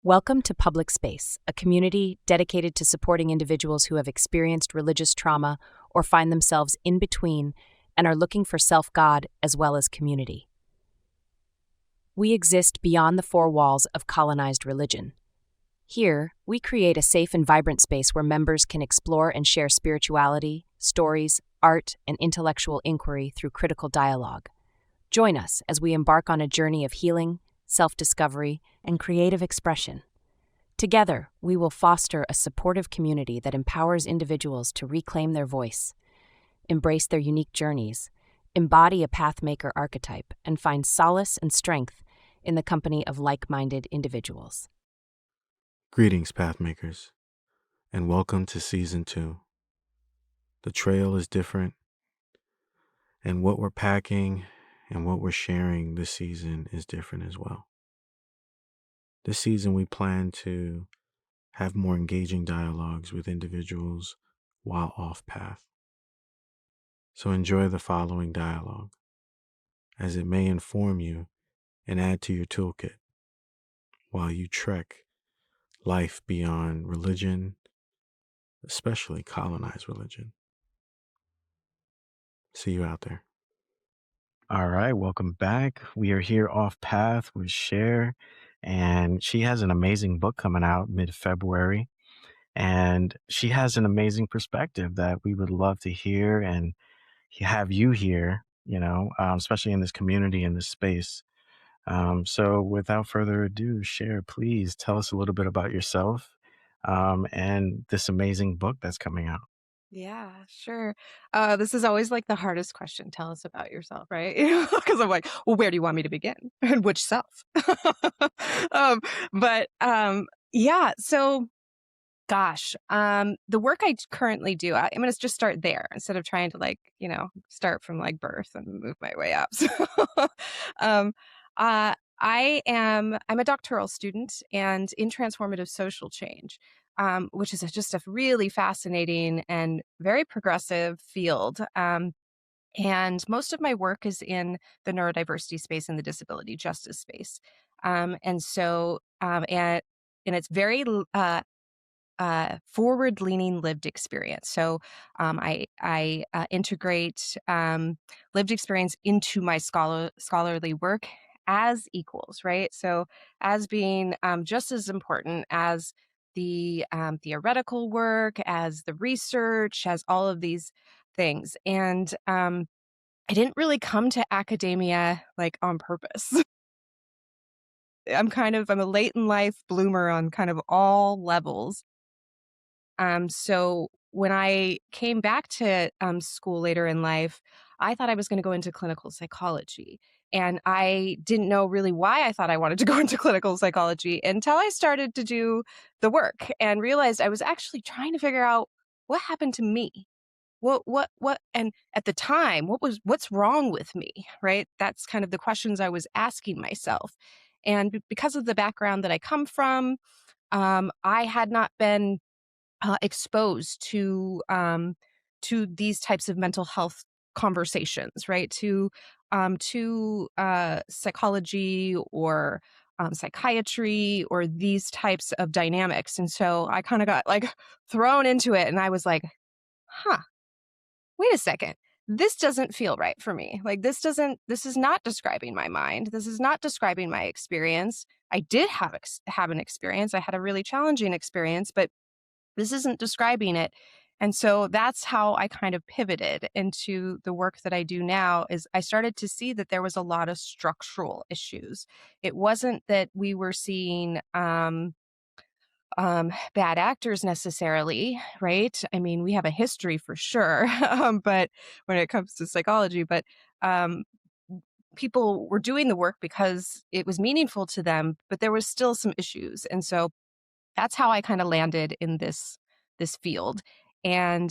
Welcome to Public Space, a community dedicated to supporting individuals who have experienced religious trauma or find themselves in between and are looking for self-God as well as community. We exist beyond the four walls of colonized religion. Here, we create a safe and vibrant space where members can explore and share spirituality, stories, art, and intellectual inquiry through critical dialogue. Join us as we embark on a journey of healing, self-discovery, and creative expression. Together, we will foster a supportive community that empowers individuals to reclaim their voice, embrace their unique journeys, embody a Path-Maker archetype, and find solace and strength in the company of like-minded individuals. Greetings, Pathmakers, and welcome to Season 2. The trail is different, and what we're packing and what we're sharing this season is different as well. This season, we plan to have more engaging dialogues with individuals while off path. So enjoy the following dialogue, as it may inform you and add to your toolkit while you trek life beyond religion, especially colonized religion. See you out there. All right, welcome back. We are here off path with Cher, and she has an amazing book coming out mid-February, and she has an amazing perspective that we would love to hear and have you hear, especially in this community, in this space. So without further ado, Cher, please tell us a little bit about yourself and this amazing book that's coming out. Yeah, sure. This is always like the hardest question. Tell us about yourself, right? Because I'm like, well, where do you want me to begin? And which self? But yeah, so gosh, the work I currently do, I'm going to just start there instead of trying to start from like birth and move my way up. So, um, I'm a doctoral student and in transformative social change, which is just a really fascinating and very progressive field. And most of my work is in the neurodiversity space and the disability justice space. And so, and it's very forward-leaning lived experience. So I integrate lived experience into my scholarly work as equals, right? So as being just as important as the theoretical work, as the research, as all of these things. And I didn't really come to academia like on purpose. I'm a late in life bloomer on kind of all levels. So when I came back to school later in life, I thought I was going to go into clinical psychology. And I didn't know really why I thought I wanted to go into clinical psychology until I started to do the work and realized I was actually trying to figure out what happened to me. And at the time, what's wrong with me, right? That's kind of the questions I was asking myself. And because of the background that I come from, I had not been exposed to these types of mental health conversations, right? To psychology or psychiatry or these types of dynamics. And so I kind of got like thrown into it, and I was like, huh, wait a second. This doesn't feel right for me. Like this is not describing my mind. This is not describing my experience. I did have an experience. I had a really challenging experience, but this isn't describing it. And so that's how I kind of pivoted into the work that I do now. Is I started to see that there was a lot of structural issues. It wasn't that we were seeing bad actors necessarily, right? I mean, we have a history for sure, but when it comes to psychology, but um, people were doing the work because it was meaningful to them, but there was still some issues. And so that's how I kind of landed in this field. And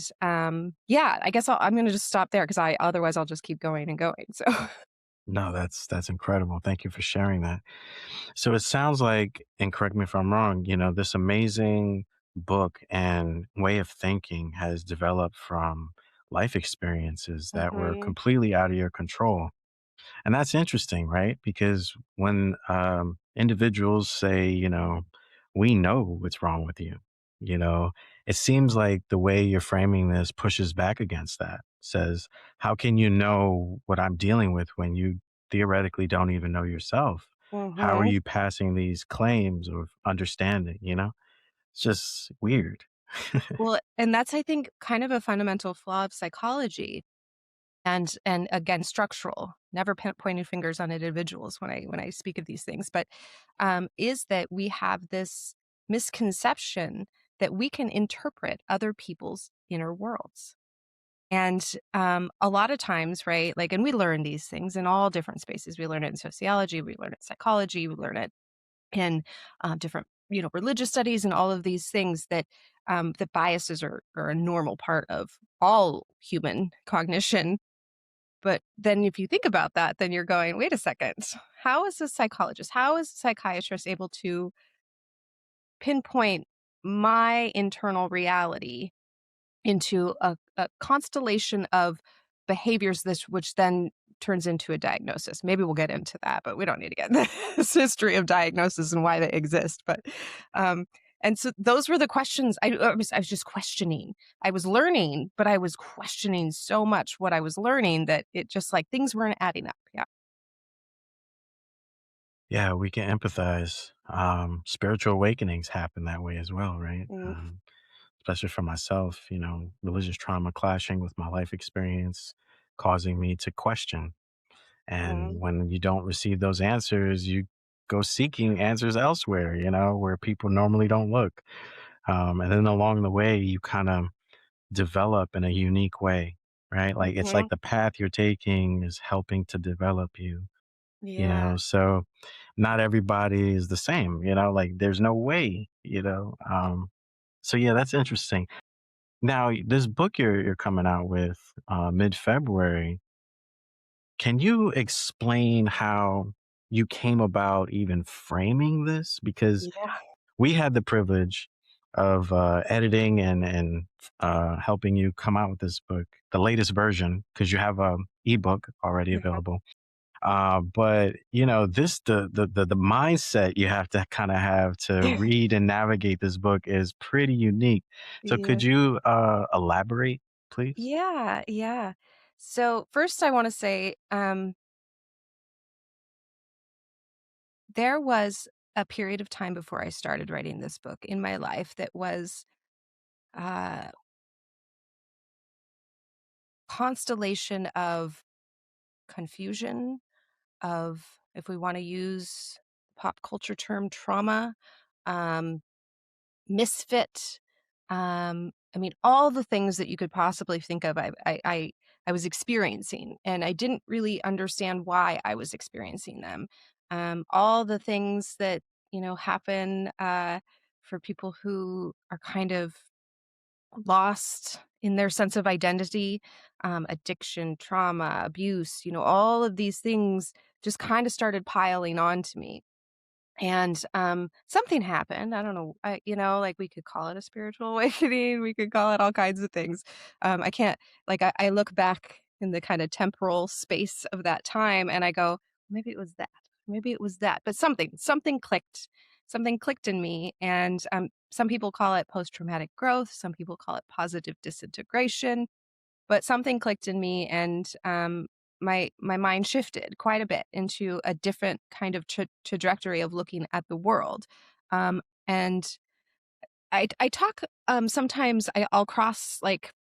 yeah, I guess I'm going to just stop there because otherwise I'll just keep going and going. So No, that's incredible. Thank you for sharing that. So it sounds like, and correct me if I'm wrong, this amazing book and way of thinking has developed from life experiences that were Mhm. completely out of your control. And that's interesting, right? Because when individuals say, we know what's wrong with you. You know, it seems like the way you're framing this pushes back against that. Says, how can you know what I'm dealing with when you theoretically don't even know yourself? How are Hmm. you passing these claims of understanding? You know, it's just weird. Well, and that's, I think, kind of a fundamental flaw of psychology, and again, structural. Never pointing fingers on individuals when I speak of these things, but is that we have this misconception that we can interpret other people's inner worlds. And a lot of times, right? Like, and we learn these things in all different spaces. We learn it in sociology, we learn it in psychology, we learn it in different, religious studies, and all of these things that biases are a normal part of all human cognition. But then if you think about that, then you're going, wait a second, how is a psychologist, how is a psychiatrist able to pinpoint my internal reality into a constellation of behaviors, this which then turns into a diagnosis? Maybe we'll get into that, but we don't need to get into this history of diagnosis and why they exist. But um, and so those were the questions I was just questioning. I was learning, but I was questioning so much what I was learning that it just, like, things weren't adding up. Yeah. Yeah, we can empathize. Spiritual awakenings happen that way as well, right? Mm-hmm. Especially for myself, religious trauma clashing with my life experience, causing me to question. And when you don't receive those answers, you go seeking answers elsewhere, where people normally don't look. And then along the way, you kind of develop in a unique way, right? Like it's Mm-hmm. like the path you're taking is helping to develop you, Yeah. so not everybody is the same, like there's no way, so yeah, that's interesting. Now, this book you're coming out with mid-February, can you explain how you came about even framing this? Because Yeah. we had the privilege of editing and helping you come out with this book, the latest version, because you have a ebook already Yeah. available. But this the mindset you have to kind of have to read and navigate this book is pretty unique. So Yeah. could you elaborate, please? Yeah. Yeah. So first I want to say, there was a period of time before I started writing this book in my life that was a constellation of confusion, of, if we want to use pop culture term, trauma, um, misfit. I mean, all the things that you could possibly think of, I was experiencing, and I didn't really understand why I was experiencing them. All the things that happen for people who are kind of lost in their sense of identity, addiction, trauma, abuse. All of these things just kind of started piling onto me. And, something happened. I don't know, like, we could call it a spiritual awakening, we could call it all kinds of things. I can't, like, I look back in the kinda temporal space of that time and I go, "Maybe it was that. Maybe it was that." But something clicked. Something clicked in me, and, some people call it post-traumatic growth, some people call it positive disintegration. But something clicked in me, and my mind shifted quite a bit into a different kind of trajectory of looking at the world. And I talk, sometimes I'll cross, like,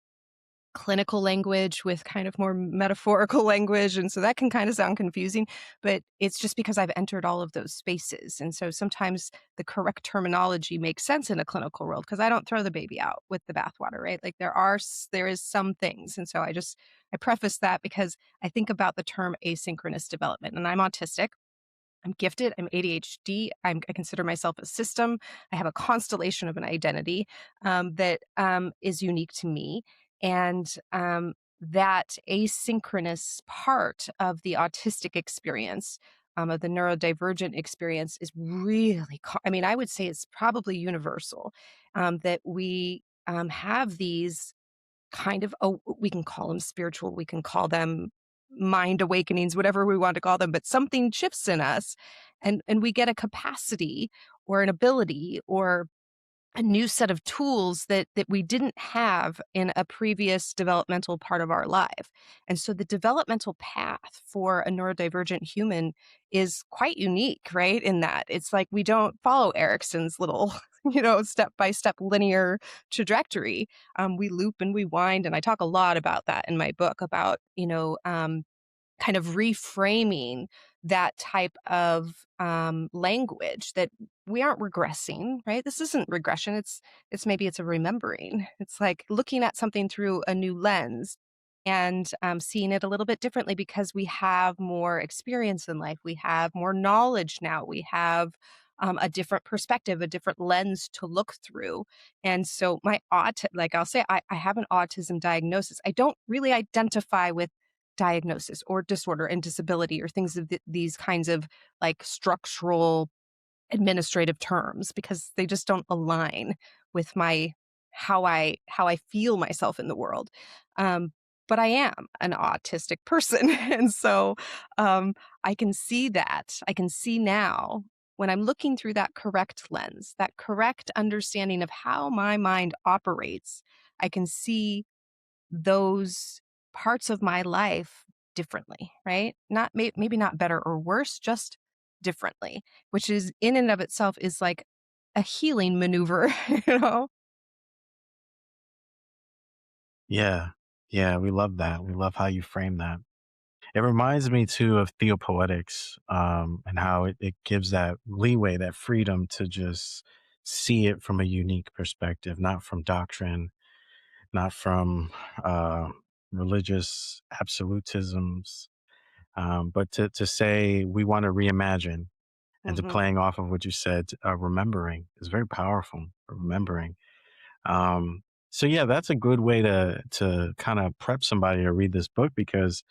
clinical language with kind of more metaphorical language, and so that can kind of sound confusing, but it's just because I've entered all of those spaces, and so sometimes the correct terminology makes sense in a clinical world because I don't throw the baby out with the bathwater, right? Like, there is some things, and so I preface that because I think about the term asynchronous development, and I'm autistic. I'm gifted. I'm ADHD. I consider myself a system. I have a constellation of an identity that is unique to me. And that asynchronous part of the autistic experience, of the neurodivergent experience, is really, I mean, I would say it's probably universal, that we have these kind of, oh, we can call them spiritual, we can call them mind awakenings, whatever we want to call them, but something shifts in us, and we get a capacity or an ability or a new set of tools that we didn't have in a previous developmental part of our life. And so the developmental path for a neurodivergent human is quite unique, right? In that it's like we don't follow Erickson's little, step by step linear trajectory. We loop and we wind. And I talk a lot about that in my book about, kind of reframing that type of language that we aren't regressing, right? This isn't regression. It's a remembering. It's like looking at something through a new lens and seeing it a little bit differently because we have more experience in life. We have more knowledge now. We have a different perspective, a different lens to look through. And so like I'll say, I have an autism diagnosis. I don't really identify with diagnosis or disorder and disability or things of these kinds of like structural administrative terms because they just don't align with my how I feel myself in the world. Um, but I am an autistic person, and so I can see that. I can see now when I'm looking through that correct lens, that correct understanding of how my mind operates. I can see those parts of my life differently, right? Not maybe not better or worse, just differently, which is in and of itself is like a healing maneuver, you know? Yeah. Yeah, we love that. We love how you frame that. It reminds me too of theopoetics, and how it gives that leeway, that freedom to just see it from a unique perspective, not from doctrine, not from uh, religious absolutisms, but to say we want to reimagine and to Hmm. playing off of what you said, remembering is very powerful. Remembering. Um, so yeah, that's a good way to kind of prep somebody to read this book because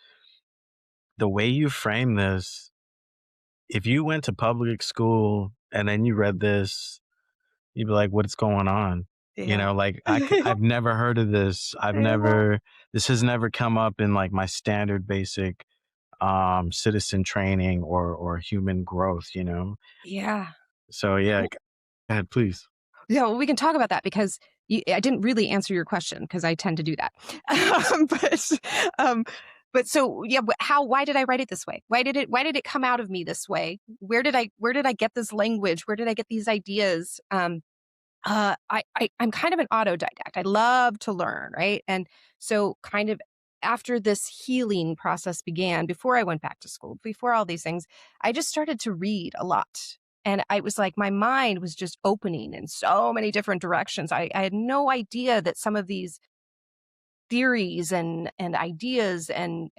the way you frame this, if you went to public school and then you read this, you'd be like, what's going on? Yeah. Like Yeah. I've never heard of this. Yeah. This has never come up in like my standard basic citizen training or human growth. Yeah. So yeah, go ahead, please. Yeah, well, we can talk about that because I didn't really answer your question because I tend to do that. But um, so yeah, why did I write it this way? Why did it come out of me this way? Where did I get this language? Where did I get these ideas? I'm kind of an autodidact. I love to learn, right? And so kind of after this healing process began, before I went back to school, before all these things, I just started to read a lot. And I was like, my mind was just opening in so many different directions. I had no idea that some of these theories and ideas and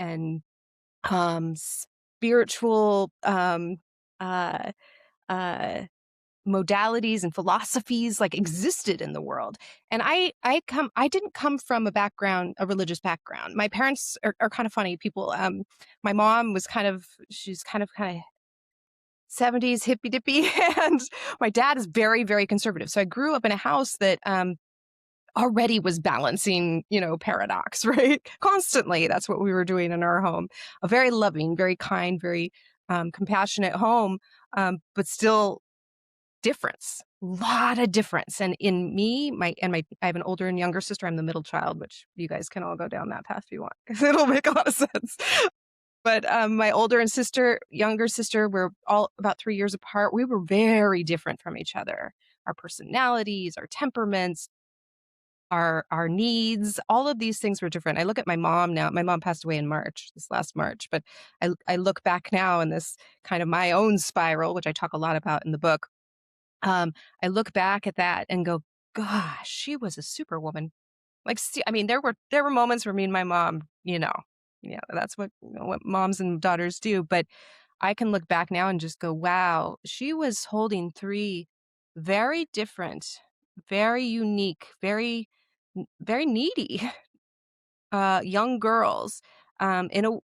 spiritual uh, uh, modalities and philosophies like existed in the world. And I didn't come from a religious background. My parents are kind of funny people. My mom was she's kind of 70s hippy dippy and my dad is very, very conservative. So I grew up in a house that already was balancing, paradox, right? Constantly. That's what we were doing in our home. A very loving, very kind, very compassionate home, but still difference, lot of difference. And in me, I have an older and younger sister. I'm the middle child, which you guys can all go down that path if you want, because it'll make a lot of sense. But my younger sister, we're all about 3 years apart. We were very different from each other. Our personalities, our temperaments, our needs, all of these things were different. I look at my mom now. My mom passed away in March, this last March, but I look back now in this kind of my own spiral, which I talk a lot about in the book. I look back at that and go, gosh, she was a superwoman. Like, see, I mean, there were moments where me and my mom, yeah, that's what moms and daughters do. But I can look back now and just go, wow, she was holding three very different, very unique, very needy young girls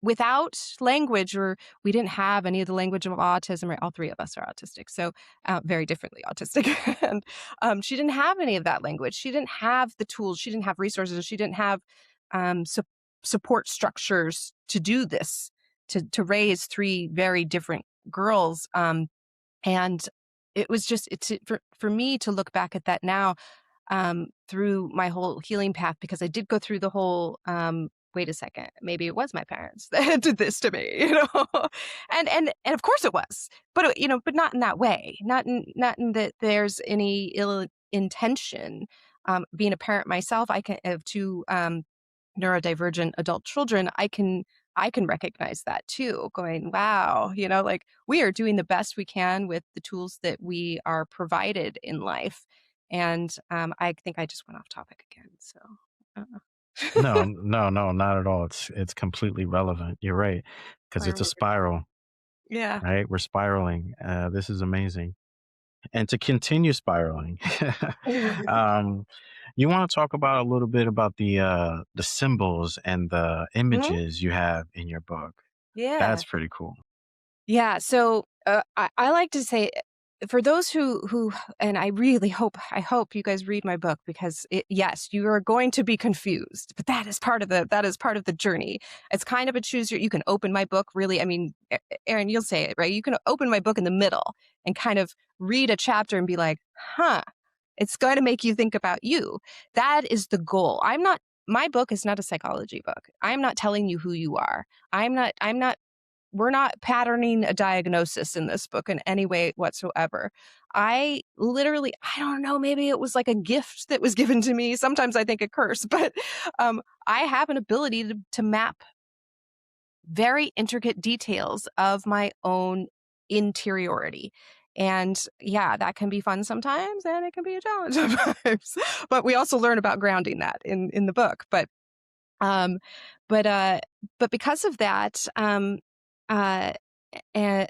without language, or we didn't have any of the language of autism, right? All three of us are autistic, so very differently autistic. And she didn't have any of that language. She didn't have the tools. She didn't have resources. She didn't have support structures to do this, to raise three very different girls. And it was just for me to look back at that now, through my whole healing path, because I did go through the whole, wait a second, maybe it was my parents that did this to me, and of course it was, but but not in that way, not in that there's any ill intention. Being a parent myself, I can have two neurodivergent adult children. I can recognize that too, going, wow, like we are doing the best we can with the tools that we are provided in life. And I think I just went off topic again. So, No, no, no, not at all. It's completely relevant. You're right, because Fire it's a away. spiral, Yeah. right? We're spiraling. This is amazing. And to continue spiraling, um, you want to talk about a little bit about the symbols and the Mhm. images you have in your book. Yeah. That's pretty cool. Yeah, so, I like to say, for those who and I hope you guys read my book, because yes, you are going to be confused, but that is part of the journey. It's kind of a you can open my book really, I mean, Aaron, you'll say it, right? You can open my book in the middle and kind of read a chapter and be like, "Huh." It's going to make you think about you. That is the goal. My book is not a psychology book. I'm not telling you who you are. I'm not we're not patterning a diagnosis in this book in any way whatsoever. I don't know, maybe it was like a gift that was given to me. Sometimes I think a curse, but I have an ability to map very intricate details of my own interiority. And yeah, that can be fun sometimes and it can be a challenge sometimes. But we also learn about grounding that in the book. Um, but uh, but because of that, uh, and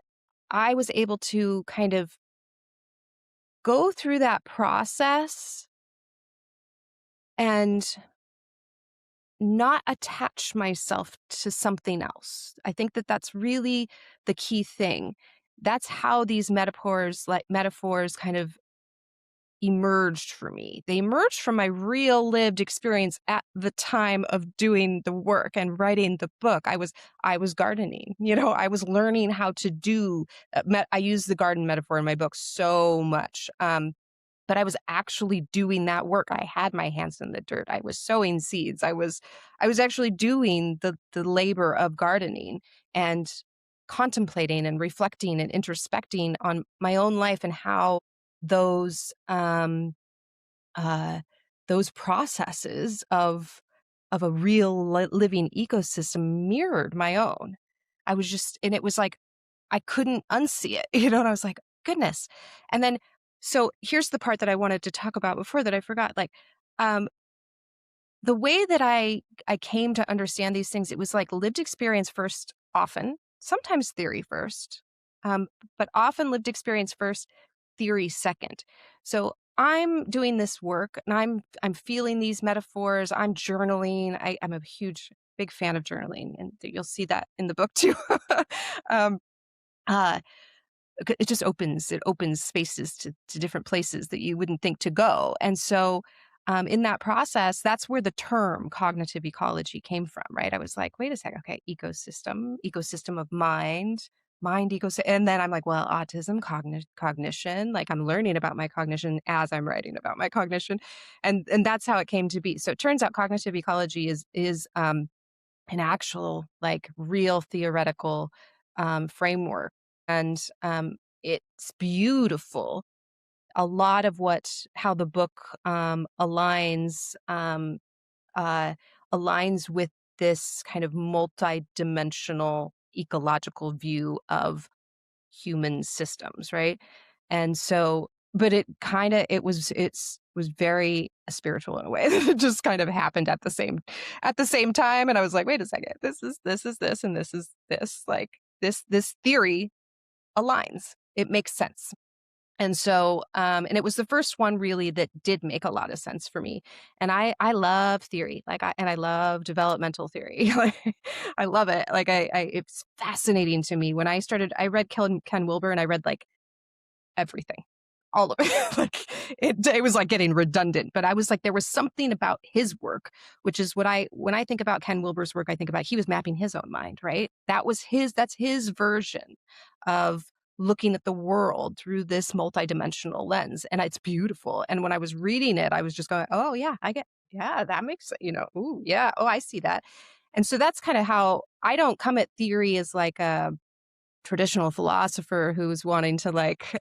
I was able to kind of go through that process and not attach myself to something else. I think that that's really the key thing. That's how these metaphors kind of emerged for me. They emerged from my real lived experience at the time of doing the work and writing the book. I was gardening. I was learning how to do. I use the garden metaphor in my book so much. But I was actually doing that work. I had my hands in the dirt. I was sowing seeds. I was actually doing the labor of gardening and contemplating and reflecting and introspecting on my own life and how those uh, those processes of a real living ecosystem mirrored my own. And it was like I couldn't unsee it, and I was like, goodness. And then, so here's the part that I wanted to talk about before that I forgot. Like, um, the way that I came to understand these things, it was like lived experience first, often, sometimes theory first, but often lived experience first, theory second. So I'm doing this work and I'm feeling these metaphors. I'm journaling. I'm a big fan of journaling, and you'll see that in the book too. um, uh, it opens spaces to different places that you wouldn't think to go. And so in that process, that's where the term cognitive ecology came from, right? I was like, wait a second, okay, ecosystem of mind ecosystem. And then I'm like, well, autism, cognition, like I'm learning about my cognition as I'm writing about my cognition. And that's how it came to be. So it turns out cognitive ecology is an actual, like, real theoretical framework. And it's beautiful. A lot of how the book uh, aligns with this kind of multi-dimensional ecological view of human systems, right? And so, but it was very spiritual in a way that it just kind of happened at the same time. And I was like, wait a second, this and this is this. Like this theory aligns. It makes sense. And so, and it was the first one really that did make a lot of sense for me. And I love theory, I love developmental theory. Like, I love it. Like it's fascinating to me. When I read Ken Wilber, and I read like everything, all of it. Like it was like getting redundant, but I was like, there was something about his work, which is when I think about Ken Wilber's work, I think about he was mapping his own mind, right? That's his version of looking at the world through this multidimensional lens, and it's beautiful. And when I was reading it, I was just going, "Oh yeah, yeah, that makes, ooh, yeah, oh, I see that." And so that's kind of how I don't come at theory as like a traditional philosopher who's wanting to like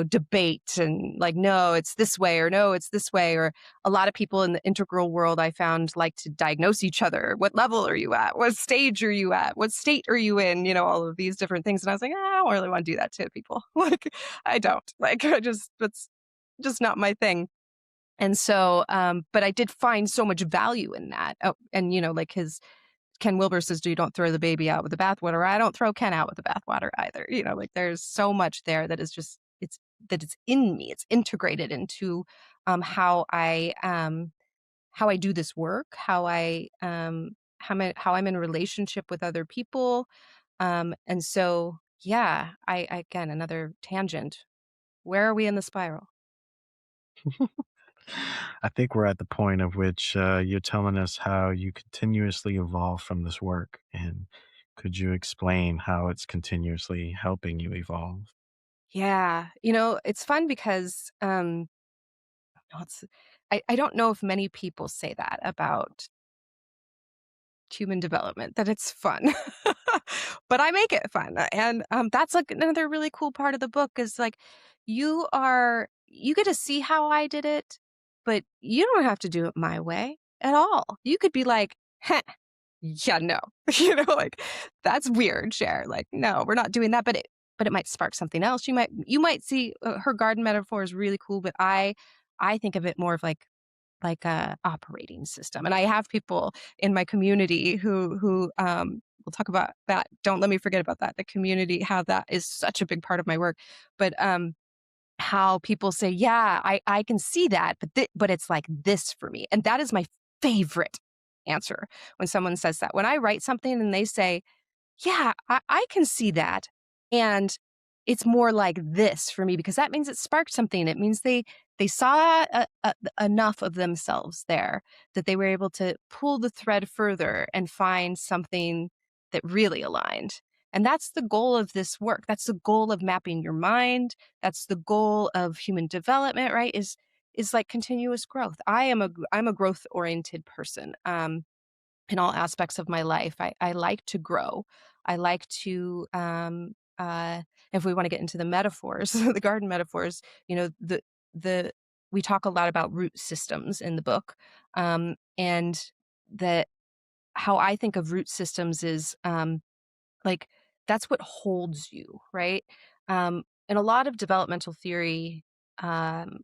debate and like, no, it's this way, or no, it's this way. Or a lot of people in the integral world I found like to diagnose each other. What level are you at? What stage are you at? What state are you in? All of these different things. And I was like, I don't really want to do that to people. Like, I don't. Like, that's just not my thing. And so, but I did find so much value in that. Oh, and like his Ken Wilber says, "You don't throw the baby out with the bathwater." I don't throw Ken out with the bathwater either. Like there's so much there that is just it's in me. It's integrated into how I do this work, how I'm in relationship with other people, and so yeah. I again, another tangent. Where are we in the spiral? I think we're at the point of which you're telling us how you continuously evolve from this work. And could you explain how it's continuously helping you evolve? Yeah, it's fun because no, I don't know if many people say that about human development, that it's fun. But I make it fun. And that's like another really cool part of the book is like you get to see how I did it, but you don't have to do it my way at all. You could be like, "Heh, yeah, no." Like that's weird, Cher. Like, no, we're not doing that. But it might spark something else. You might see her garden metaphor is really cool, but I think of it more of like a operating system. And I have people in my community who we'll talk about that. Don't let me forget about that. The community, how that is such a big part of my work. But how people say, yeah, I can see that, but it's like this for me. And that is my favorite answer when someone says that. When I write something and they say, yeah, I can see that. And it's more like this for me because that means it sparked something. It means they saw enough of themselves there that they were able to pull the thread further and find something that really aligned. And that's the goal of this work. That's the goal of mapping your mind. That's the goal of human development, right? Is like continuous growth. I'm a growth oriented person. In all aspects of my life. I like to grow. I like to, if we want to get into the metaphors, the garden metaphors, the we talk a lot about root systems in the book, and that how I think of root systems is like that's what holds you, right? In a lot of developmental theory, um,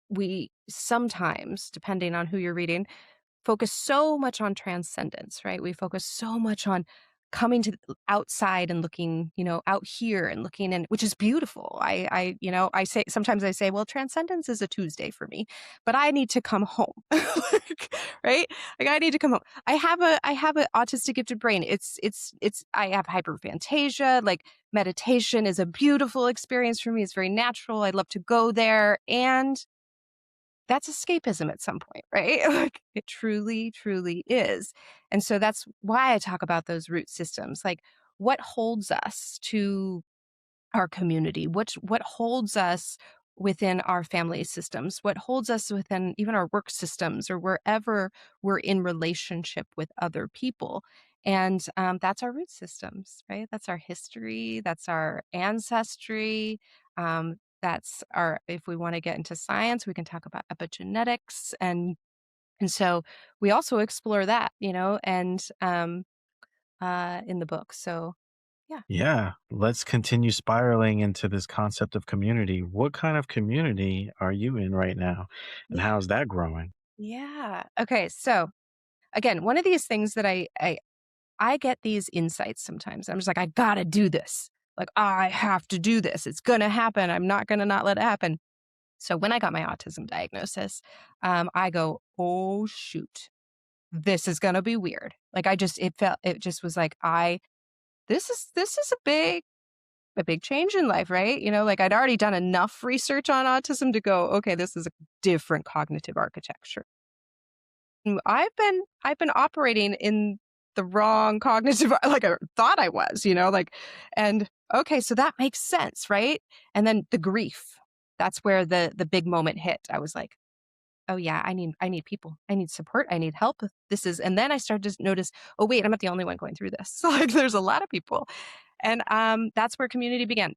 we sometimes, depending on who you're reading, focus so much on transcendence, right? We focus so much on coming to the outside and looking, out here and looking in, which is beautiful. I say sometimes I say, well, transcendence is a Tuesday for me, but I need to come home, like, right? Like I need to come home. I have an autistic gifted brain. I have hyperphantasia. Like meditation is a beautiful experience for me. It's very natural. I love to go there, and that's escapism at some point, right? Like it truly, truly is. And so that's why I talk about those root systems. Like what holds us to our community? What holds us within our family systems? What holds us within even our work systems or wherever we're in relationship with other people? And that's our root systems, right? That's our history. That's our ancestry. That's our, if we want to get into science, we can talk about epigenetics. And so we also explore that, and in the book. So yeah. Yeah, let's continue spiraling into this concept of community. What kind of community are you in right now? And Yeah. how's that growing? Yeah. Okay. So again, one of these things that I get these insights sometimes. I'm just like, I gotta do this. Like, I have to do this. It's gonna happen. I'm not gonna not let it happen. So when I got my autism diagnosis, I go, oh shoot, this is gonna be weird. Like it just was like, this is a big change in life, right? Like I'd already done enough research on autism to go, okay, this is a different cognitive architecture. I've been operating in the wrong cognitive, like I thought I was, like, and okay, so that makes sense, right? And then the grief, that's where the big moment hit. I was like, oh yeah, I need people. I need support. I need help. And then I started to notice, oh wait, I'm not the only one going through this. Like there's a lot of people. And that's where community began.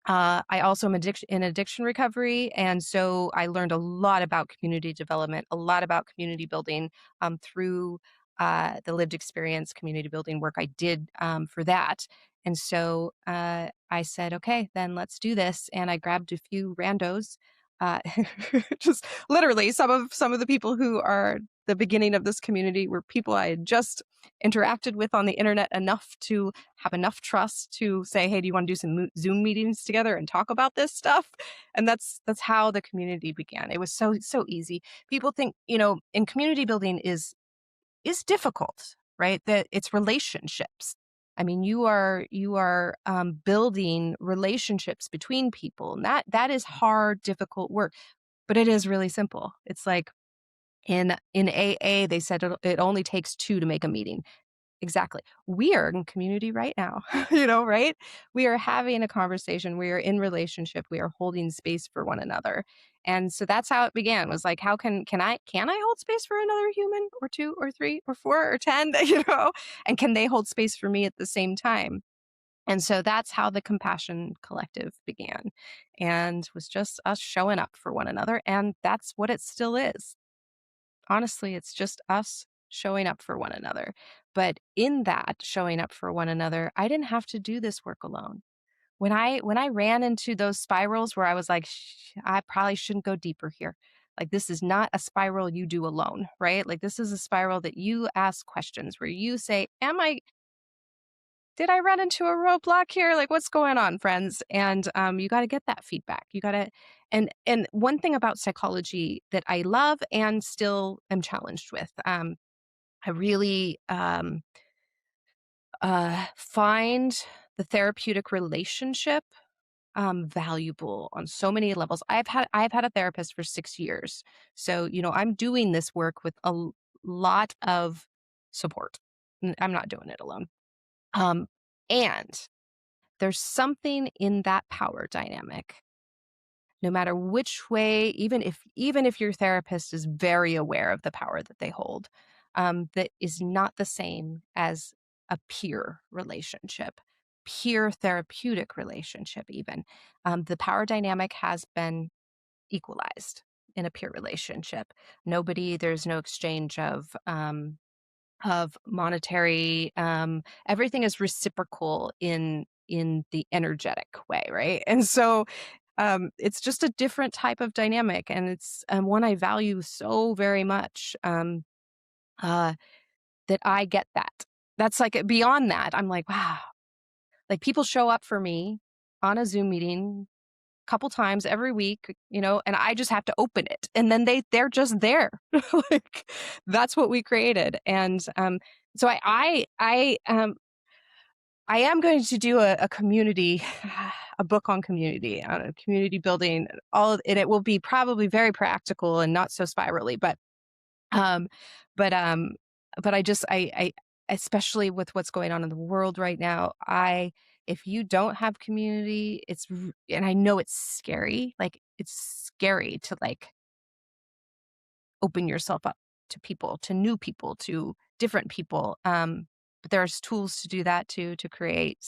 I also am in addiction recovery, and so I learned a lot about community development, a lot about community building through the lived experience community building work I did for that. And so I said, okay, then let's do this. And I grabbed a few randos, uh, just literally some of the people who are the beginning of this community were people I had just interacted with on the internet enough to have enough trust to say, "Hey, do you want to do some Zoom meetings together and talk about this stuff?" And that's how the community began. It was so easy. People think, in community building is difficult, right? That it's relationships. I mean, you are building relationships between people, and that is hard, difficult work. But it is really simple. It's like in AA, they said it only takes two to make a meeting. Exactly. We are in community right now, right? We are having a conversation. We are in relationship. We are holding space for one another. And so that's how it began, was like, how can I hold space for another human or two or three or four or 10, and can they hold space for me at the same time? And so that's how the Compassion Collective began, and was just us showing up for one another. And that's what it still is. Honestly, it's just us showing up for one another. But in that showing up for one another, I didn't have to do this work alone. When I ran into those spirals where I was like, I probably shouldn't go deeper here. Like, this is not a spiral you do alone, right? Like, this is a spiral that you ask questions where you say, did I run into a roadblock here? Like, what's going on, friends? And you got to get that feedback. You got to, and one thing about psychology that I love and still am challenged with, I really find the therapeutic relationship valuable on so many levels. I've had a therapist for 6 years, so I'm doing this work with lot of support. I'm not doing it alone. Um, and there's something in that power dynamic, no matter which way, even if your therapist is very aware of the power that they hold, that is not the same as a peer relationship, peer therapeutic relationship even. The power dynamic has been equalized in a peer relationship. There's no exchange of monetary, everything is reciprocal in the energetic way, right? And so it's just a different type of dynamic, and it's one I value so very much, uh, that I get that. That's like beyond that, I'm like, wow, like people show up for me on a Zoom meeting couple times every week, and I just have to open it. And then they're just there. Like that's what we created. And so I am going to do a community, a book on community building, all of it. It will be probably very practical and not so spirally, um, but um, but I especially with what's going on in the world right now, if you don't have community, and I know it's scary, like it's scary to like open yourself up to people, to new people, to different people. But there's tools to do that too, to create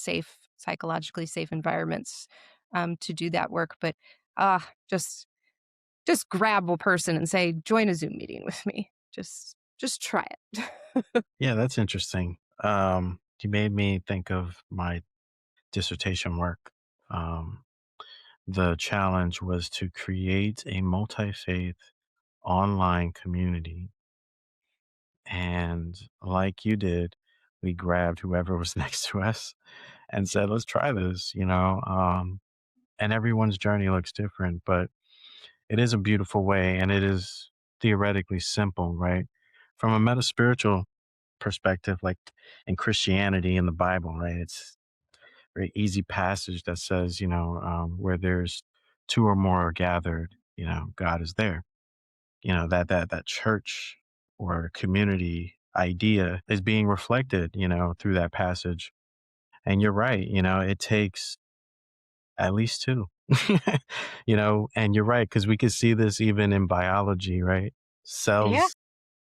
psychologically safe environments, to do that work. But uh, just just grab a person and say, join a Zoom meeting with me. Just try it. Yeah, that's interesting. You made me think of my dissertation work. Um, the challenge was to create a multi-faith online community. And like you did, we grabbed whoever was next to us and said, let's try this. And everyone's journey looks different, but it is a beautiful way and it is theoretically simple, right? From a meta spiritual perspective, like in Christianity in the Bible, right? It's a very easy passage that says, where there's two or more are gathered, God is there. That church or community idea is being reflected, through that passage. And you're right, it takes at least two, and you're right, because we could see this even in biology, right? Yeah. Cells,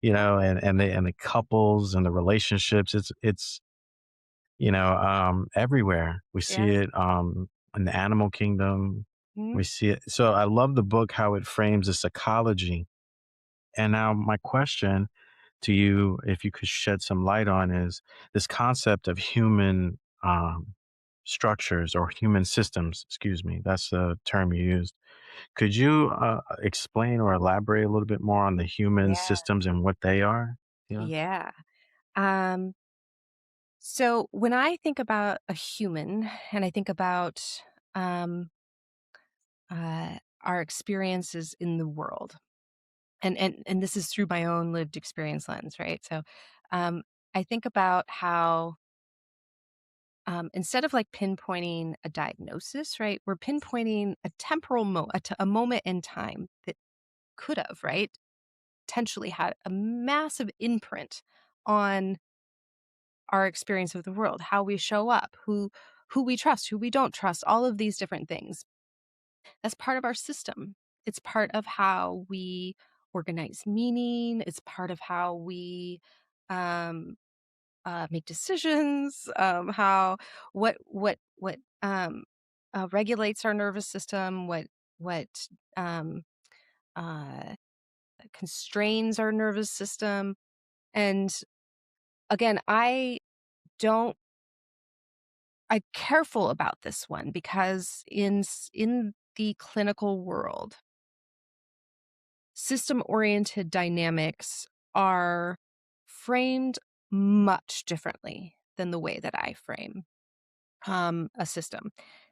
and the couples and the relationships. It's everywhere. We see Yes. it in the animal kingdom. Mhm. We see it. So I love the book how it frames this ecology. And now my question to you, if you could shed some light on, is this concept of human structures or human systems. Excuse me, that's the term you used. Could you explain or elaborate a little bit more on the human Yeah. systems and what they are? Yeah. Yeah. Um, so when I think about a human and I think about um, our experiences in the world, and this is through my own lived experience lens, right? So um, I think about how instead of like pinpointing a diagnosis, right, we're pinpointing a temporal a moment in time that could have, right, potentially had a massive imprint on our experience of the world, how we show up, who we trust, who we don't trust, all of these different things. That's part of our system. It's part of how we organize meaning. It's part of how we um, make decisions. How what regulates our nervous system. What um, uh, constrains our nervous system. And again, don't I'm careful about this one because in the clinical world, system-oriented dynamics are framed much differently than the way that I frame a system.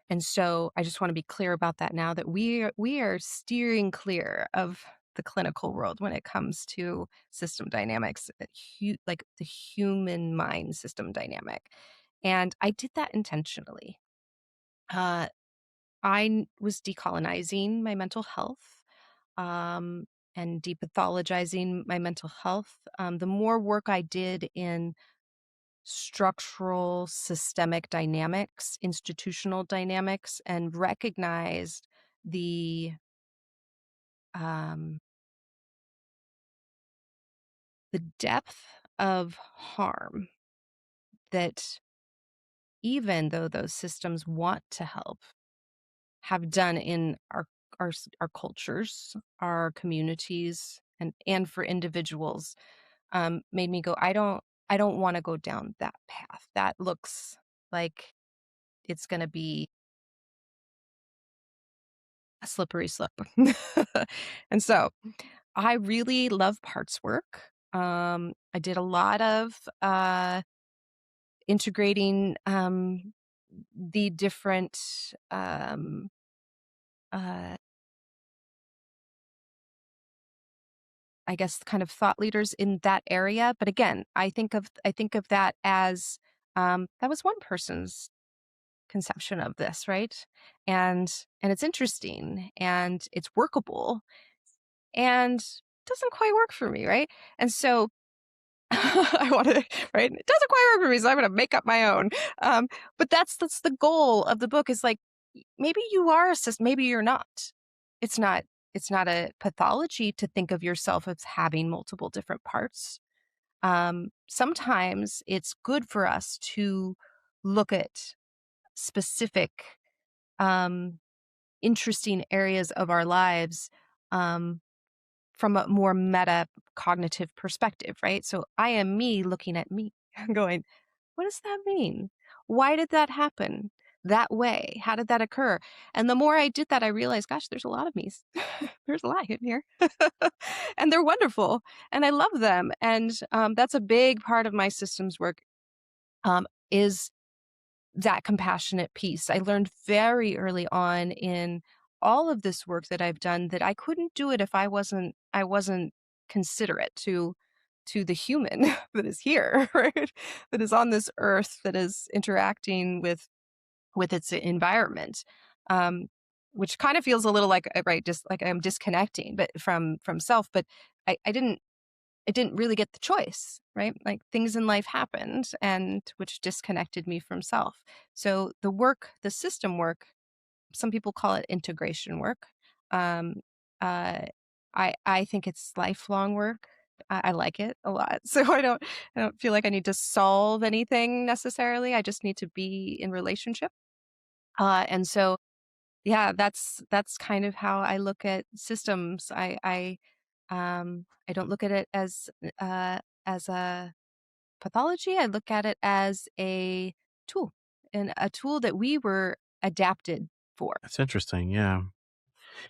And so I just want to be clear about that now that we are steering clear of the clinical world when it comes to system dynamics, like the human mind system dynamic. And I did that intentionally. Uh, was decolonizing my mental health, um, and depathologizing my mental health. The more work I did in structural systemic dynamics, institutional dynamics, and recognized the um, the depth of harm that even though those systems want to help, have done in our cultures, our communities, and for individuals, made me go, I don't want to go down that path. That looks like it's going to be a slippery slope. And so I really love parts work. I did a lot of integrating the different uh, I guess, kind of thought leaders in that area. But again, I think of that as that was one person's conception of this, right? And it's interesting and it's workable and doesn't quite work for me, right? And so I want to, right? It doesn't quite work for me, so I'm going to make up my own. But that's the goal of the book is like maybe you are a cis, maybe you're not. It's not it's not a pathology to think of yourself as having multiple different parts. Sometimes it's good for us to look at specific um, interesting areas of our lives um, from a more meta cognitive perspective, right? So I am me looking at me going, what does that mean? Why did that happen that way? How did that occur? And the more I did that, I realized, gosh, there's a lot of me's. There's a lot in here. And they're wonderful. And I love them. And that's a big part of my systems work is that compassionate piece. I learned very early on in all of this work that I've done that I couldn't do it if I wasn't considerate to the human that is here, right? That is on this earth, that is interacting with its environment. Um, which kind of feels a little like right, just like I'm disconnecting, but from self. But I didn't. I didn't really get the choice, right? Like things in life happened and which disconnected me from self. So the work, the system work, some people call it integration work. Um, uh, I think it's lifelong work. I like it a lot. So I don't feel like I need to solve anything necessarily. I just need to be in relationship. And so yeah, that's kind of how I look at systems. I don't look at it as a pathology. I look at it as a tool, and a tool that we were adapted for. That's interesting. Yeah.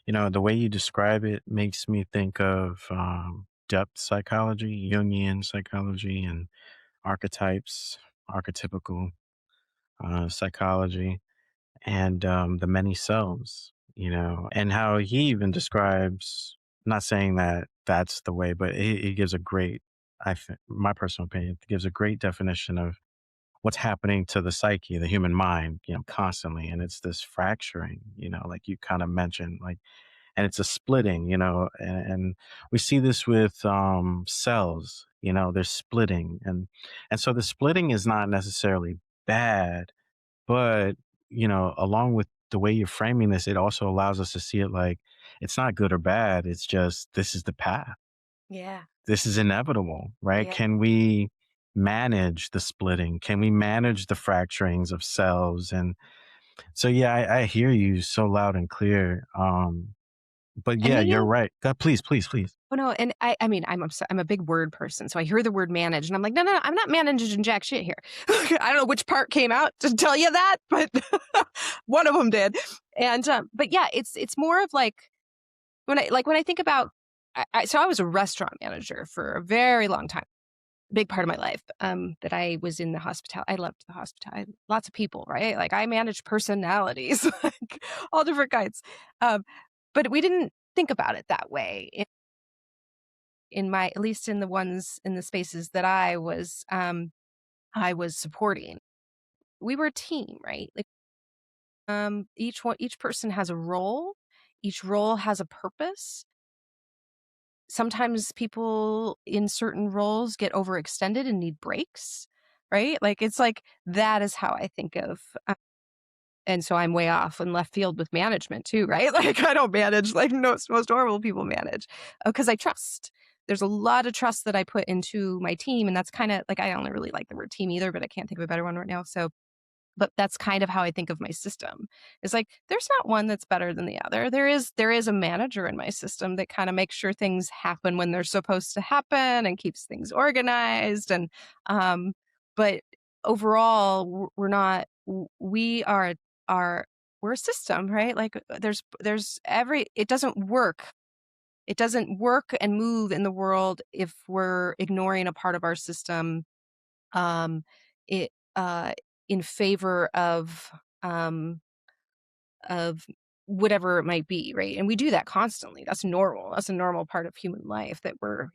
The way you describe it makes me think of depth psychology, Jungian psychology, and archetypes, archetypical psychology, and the many selves, and how he even describes, not saying that that's the way, but he gives a great, my personal opinion, gives a great definition of what's happening to the psyche, the human mind, constantly. And it's this fracturing, like you kind of mentioned, like, and it's a splitting, and we see this with cells, they're splitting. And so the splitting is not necessarily bad, but, along with the way you're framing this, it also allows us to see it like it's not good or bad. It's just, this is the path. Yeah. This is inevitable, right? Yeah. Can we manage the splitting? Can we manage the fracturings of cells? And so, yeah, I hear you so loud and clear. But And yeah, you're maybe right. God, please, please, please. oh no, and I mean I'm a big word person, so I hear the word manage, and I'm like, no, I'm not managing jack shit here. I don't know which part came out to tell you that, but one of them did. And but yeah, it's more of like when I think about so I was a restaurant manager for a very long time, big part of my life. That I was in the hospital. I loved the hospitality. Lots of people, right? Like I managed personalities, like all different kinds. Um, but we didn't think about it that way in my at least in the ones in the spaces that I was supporting. We were a team, right? Like each person has a role, each role has a purpose. Sometimes people in certain roles get overextended and need breaks, right? Like it's like that is how I think of and so I'm way off in left field with management too, right? Like I don't manage like most normal people manage because I trust. There's a lot of trust that I put into my team, and that's kind of like I don't really like the word team either, but I can't think of a better one right now. So but that's kind of how I think of my system. It's like there's not one that's better than the other. There is a manager in my system that kind of makes sure things happen when they're supposed to happen and keeps things organized. And but overall, we're not. We are we're a system, right? Like there's every it doesn't work. It doesn't work and move in the world if we're ignoring a part of our system um, it in favor um, of whatever it might be, right? And we do that constantly. That's normal. That's a normal part of human life that we're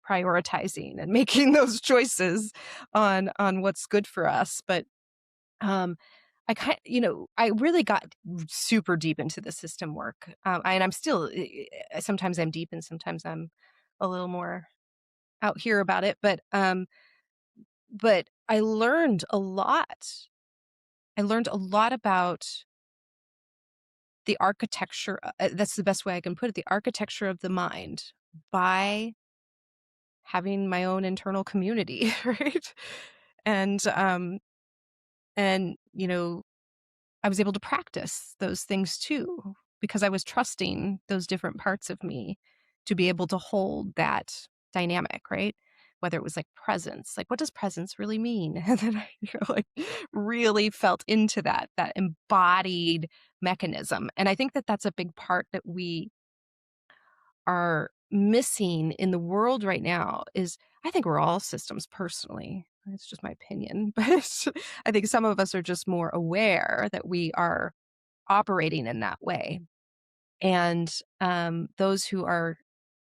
prioritizing and making those choices on what's good for us. But um, I really got super deep into the system work, and I'm still. Sometimes I'm deep, and sometimes I'm a little more out here about it. But I learned a lot. I learned a lot about the architecture, that's the best way I can put it, the architecture of the mind by having my own internal community, right? And, I was able to practice those things too, because I was trusting those different parts of me to be able to hold that dynamic, right? Whether it was like presence, like what does presence really mean? And then I like really felt into that embodied mechanism. And I think that that's a big part that we are missing in the world right now is I think we're all systems personally. It's just my opinion, but I think some of us are just more aware that we are operating in that way. And those who are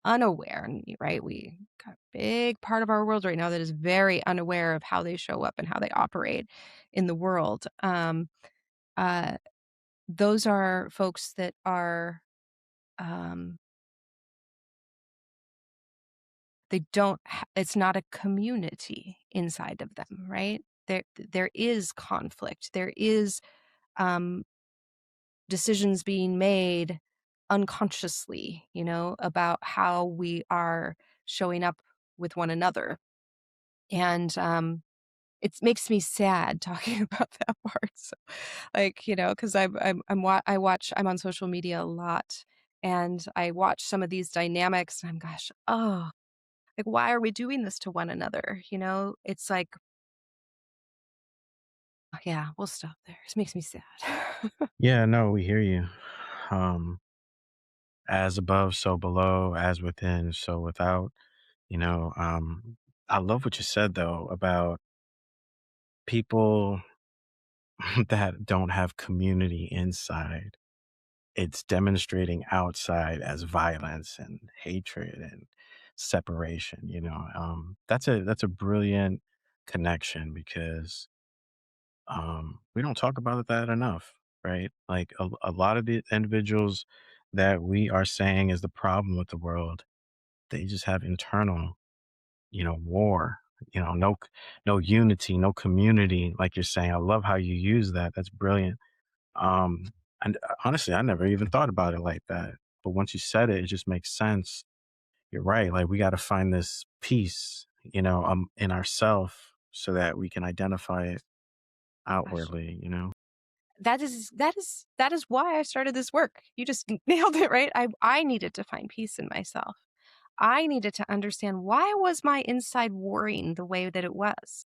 unaware, and right, we got a big part of our world right now that is very unaware of how they show up and how they operate in the world. Uh, those are folks that are um, they don't it's not a community inside of them, right? There is conflict. There is um decisions being made unconsciously, about how we are showing up with one another. And it makes me sad talking about that part. So, like, because I'm on social media a lot, and I watch some of these dynamics, and I'm, gosh, oh, like, why are we doing this to one another? It's like, oh, yeah, we'll stop there. It makes me sad. Yeah, no, we hear you. Um, as above, so below, as within, so without. You know, I love what you said though about people that don't have community inside. It's demonstrating outside as violence and hatred and separation. That's a brilliant connection because we don't talk about that enough, right? Like a lot of the individuals that we are saying is the problem with the world, they just have internal, war, no unity, no community, like you're saying. I love how you use that. That's brilliant. Um, and honestly, I never even thought about it like that. But once you said it, it just makes sense. You're right. Like we got to find this peace, in ourself so that we can identify it Gosh. outwardly. That is why I started this work. You just nailed it, right? I needed to find peace in myself. I needed to understand, why was my inside warring the way that it was?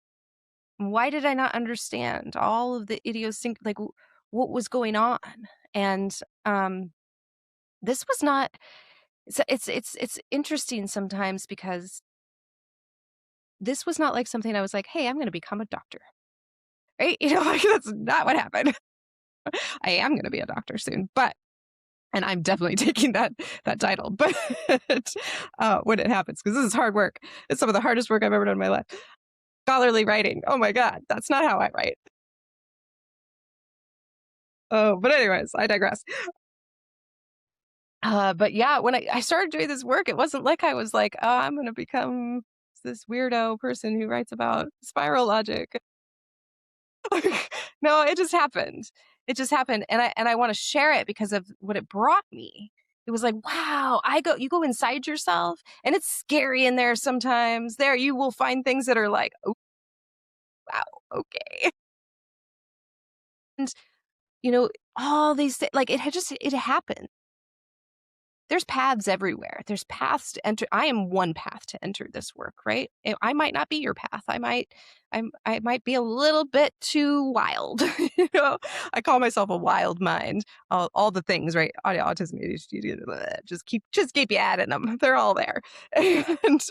Why did I not understand all of the like what was going on? And this was not. It's interesting sometimes, because this was not like something I was like, hey, I'm going to become a doctor, right? Like, that's not what happened. I am going to be a doctor soon, and I'm definitely taking that title, but when it happens, because this is hard work. It's some of the hardest work I've ever done in my life. Scholarly writing. Oh my God, that's not how I write. Oh, but anyways, I digress. But yeah, when I started doing this work, it wasn't like I was like, oh, I'm going to become this weirdo person who writes about spiral logic. No, it just happened. It just happened. And I want to share it because of what it brought me. It was like, wow, you go inside yourself, and it's scary in there sometimes. There you will find things that are like, oh, wow, okay. And all these things, like, it happened. There's paths everywhere. There's paths to enter. I am one path to enter this work, right? I might not be your path. I might be a little bit too wild. I call myself a wild mind. All the things, right? Autism, ADHD, just keep you adding them. They're all there. And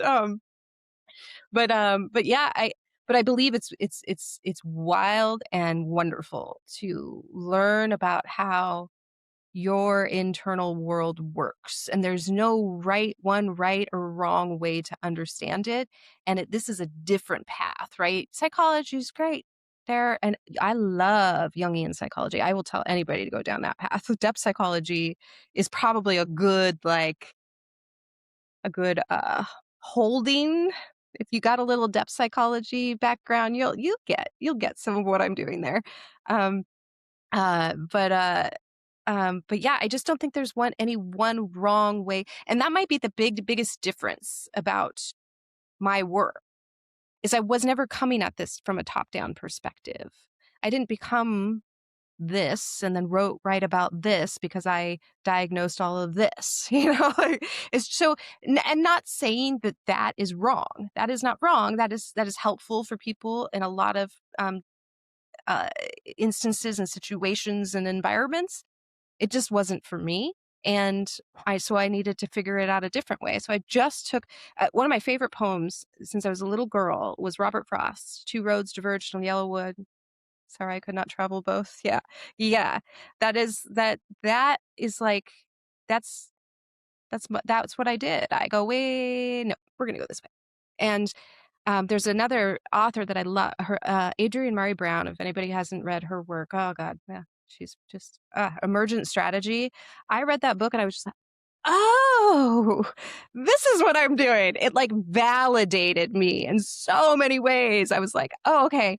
but yeah, I believe it's wild and wonderful to learn about how your internal world works, and there's no right or wrong way to understand it. And this is a different path, right? Psychology is great there, and I love Jungian psychology. I will tell anybody to go down that path. Depth psychology is probably a good holding. If you got a little depth psychology background, you'll get some of what I'm doing there. um uh but uh but yeah, I just don't think there's any one wrong way. And that might be the biggest difference about my work, is I was never coming at this from a top-down perspective. I didn't become this and then write about this because I diagnosed all of this. Like, it's so, and not saying that is wrong. That is not wrong. That is helpful for people in a lot of uh, instances and situations and environments. It just wasn't for me. And I needed to figure it out a different way. So I just took one of my favorite poems since I was a little girl was Robert Frost's Two Roads Diverged on Yellow Wood. Sorry, I could not travel both. Yeah. Yeah. That is like, that's what I did. I go, wait, no, we're going to go this way. And there's another author that I love, her Adrienne Murray Brown. If anybody hasn't read her work, oh God, yeah, she's just Emergent Strategy. I read that book and I was just like, oh, oh, this is what I'm doing. It like validated me in so many ways. I was like, oh, okay.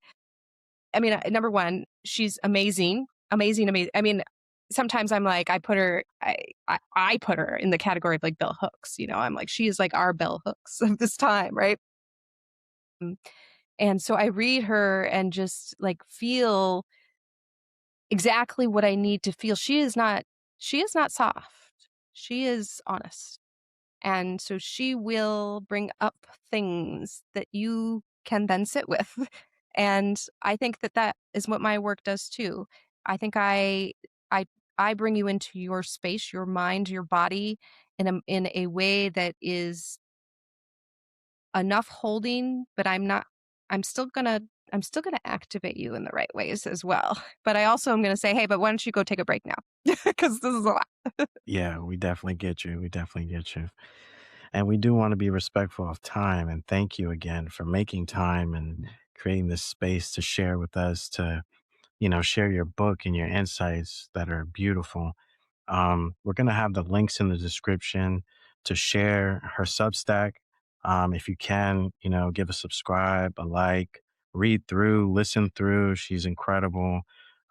I mean, number one, she's amazing, amazing, amazing. I mean, sometimes I'm like, I put her in the category of like bell hooks. I'm like, she is like our bell hooks of this time, right? Mm. And so I read her and just like feel exactly what I need to feel. She is not soft. She is honest. And so she will bring up things that you can then sit with. And I think that that is what my work does too. I think I I bring you into your space, your mind, your body in a way that is enough holding, but I'm still gonna I'm still gonna activate you in the right ways as well. But I also am gonna say, hey, but why don't you go take a break now? Because this is a lot. Yeah, we definitely get you. We definitely get you. And we do want to be respectful of time. And thank you again for making time and creating this space to share with us, to, share your book and your insights that are beautiful. We're going to have the links in the description to share her Substack. If you can, give a subscribe, a like, read through, listen through. She's incredible,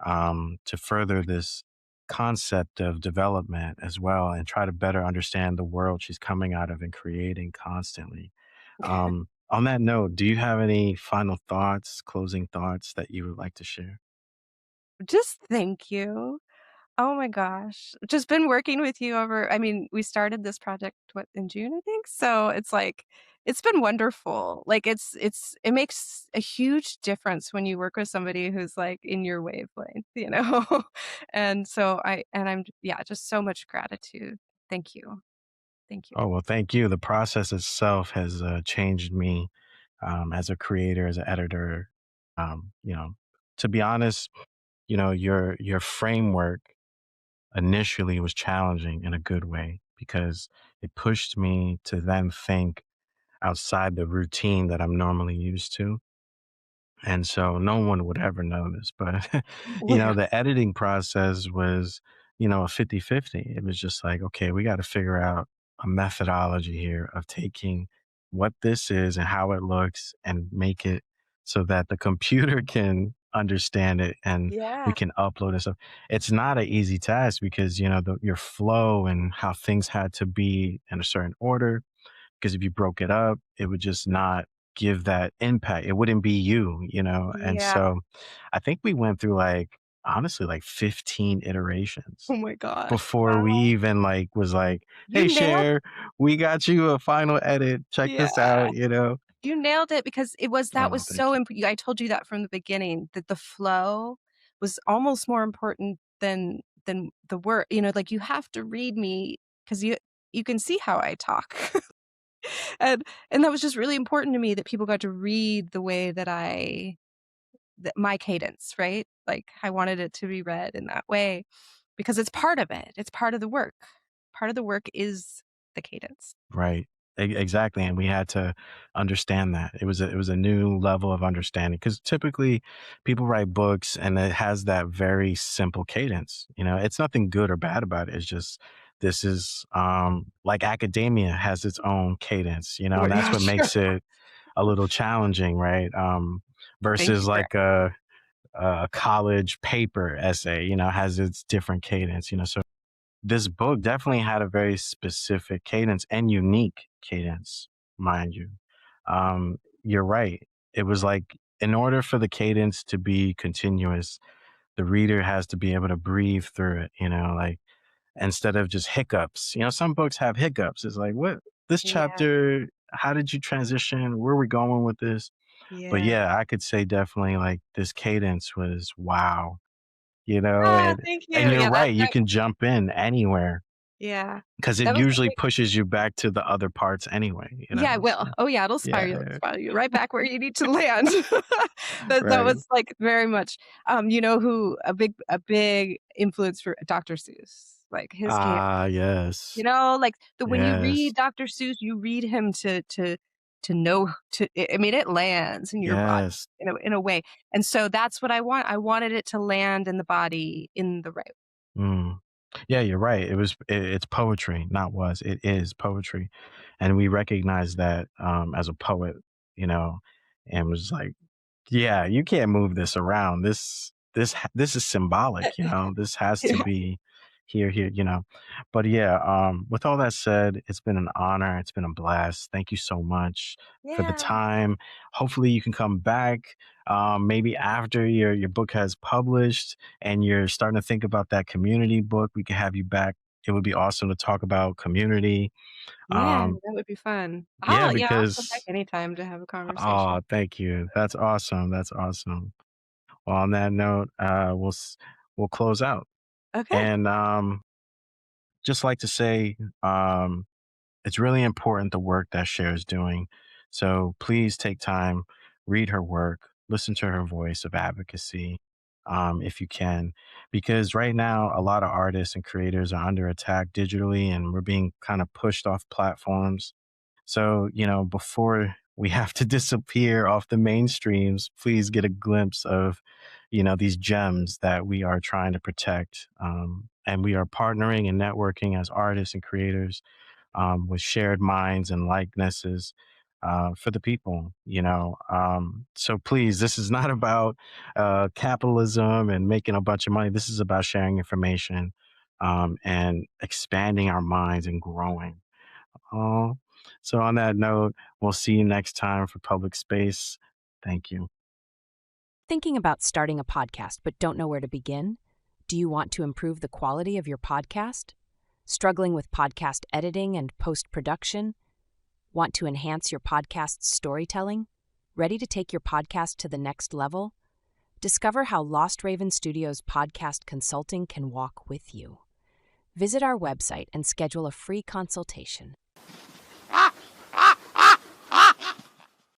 to further this concept of development as well and try to better understand the world she's coming out of and creating constantly. On that note, do you have any final thoughts, closing thoughts that you would like to share? Just thank you. Oh my gosh. Just been working with you I mean, we started this project in June, I think. So it's like it's been wonderful. Like it makes a huge difference when you work with somebody who's like in your wavelength. And so I'm yeah, just so much gratitude. Thank you. Thank you. Oh, well, thank you. The process itself has changed me, as a creator, as an editor. Um, you know, to be honest, your framework initially was challenging in a good way because it pushed me to then think outside the routine that I'm normally used to. And so no one would ever know this, but Oh, yeah. the editing process was, a 50-50. It was just like, okay, we got to figure out a methodology here of taking what this is and how it looks and make it so that the computer can understand it and we Yeah. can upload and stuff. It's not an easy task because, your flow and how things had to be in a certain order, because if you broke it up, it would just not give that impact. It wouldn't be you. And Yeah. so I think we went through like honestly like 15 iterations Oh my gosh. before we Wow. even like was like, You hey, nailed share, we got you a final edit. Check Yeah. this out. You nailed it because that Oh, was thank so you. I told you that from the beginning, that the flow was almost more important than the word. Like you have to read me because you can see how I talk. And that was just really important to me, that people got to read the way that my cadence, right? Like I wanted it to be read in that way because it's part of it. It's part of the work. Part of the work is the cadence. Right. Exactly. And we had to understand that. It was a new level of understanding because typically people write books and it has that very simple cadence. It's nothing good or bad about it. It's just this is like academia has its own cadence, Oh my and that's what gosh. makes it a little challenging, right? Thank Versus you for like a college paper essay, has its different cadence. So this book definitely had a very specific cadence and unique cadence, mind you. You're right. It was like, in order for the cadence to be continuous, the reader has to be able to breathe through it, like instead of just hiccups. Some books have hiccups. It's like, what, this Yeah. chapter, how did you transition? Where are we going with this? But Yeah. yeah, I could say definitely like this cadence was wow, Ah, and thank and you. you're Yeah, right. You can jump in anywhere yeah. because it That was a usually big pushes you back to the other parts anyway. Yeah, it So will. Oh, yeah, it'll yeah, spiral you right back where you need to land. That right. was, like, very much who a big influence for Dr. Seuss, like, his cadence. Ah, yes. Like, when you Yes. read Dr. Seuss, you read him to know to I mean, it lands in your body Yes. in a way, and so that's what I want. I wanted it to land in the body in the right Mm. Yeah, you're right. It's poetry, not was. It is poetry, and we recognize that as a poet, you know, and was like, yeah, you can't move this around. This is symbolic, This has to Yeah. be here. But yeah, with all that said, it's been an honor. It's been a blast. Thank you so much for the Yeah. time. Hopefully you can come back maybe after your book has published and you're starting to think about that community book. We can have you back. It would be awesome to talk about community. Yeah, Um, that would be fun. yeah, I'll come back because anytime to have a oh, conversation. thank you. That's awesome. That's awesome. Well, on that note, we'll close out. Okay. And just like to say, it's really important the work that Cher is doing. So please take time, read her work, listen to her voice of advocacy, if you can, because right now a lot of artists and creators are under attack digitally, and we're being kind of pushed off platforms. So, before we have to disappear off the mainstreams, please get a glimpse of, these gems that we are trying to protect. And we are partnering and networking as artists and creators with shared minds and likenesses for the people, So please, this is not about capitalism and making a bunch of money. This is about sharing information and expanding our minds and growing. Oh, so on that note, we'll see you next time for Public Space. Thank you. Thinking about starting a podcast but don't know where to begin? Do you want to improve the quality of your podcast? Struggling with podcast editing and post production? Want to enhance your podcast's storytelling? Ready to take your podcast to the next level? Discover how Lost Raven Studios podcast consulting can walk with you. Visit our website and schedule a free consultation.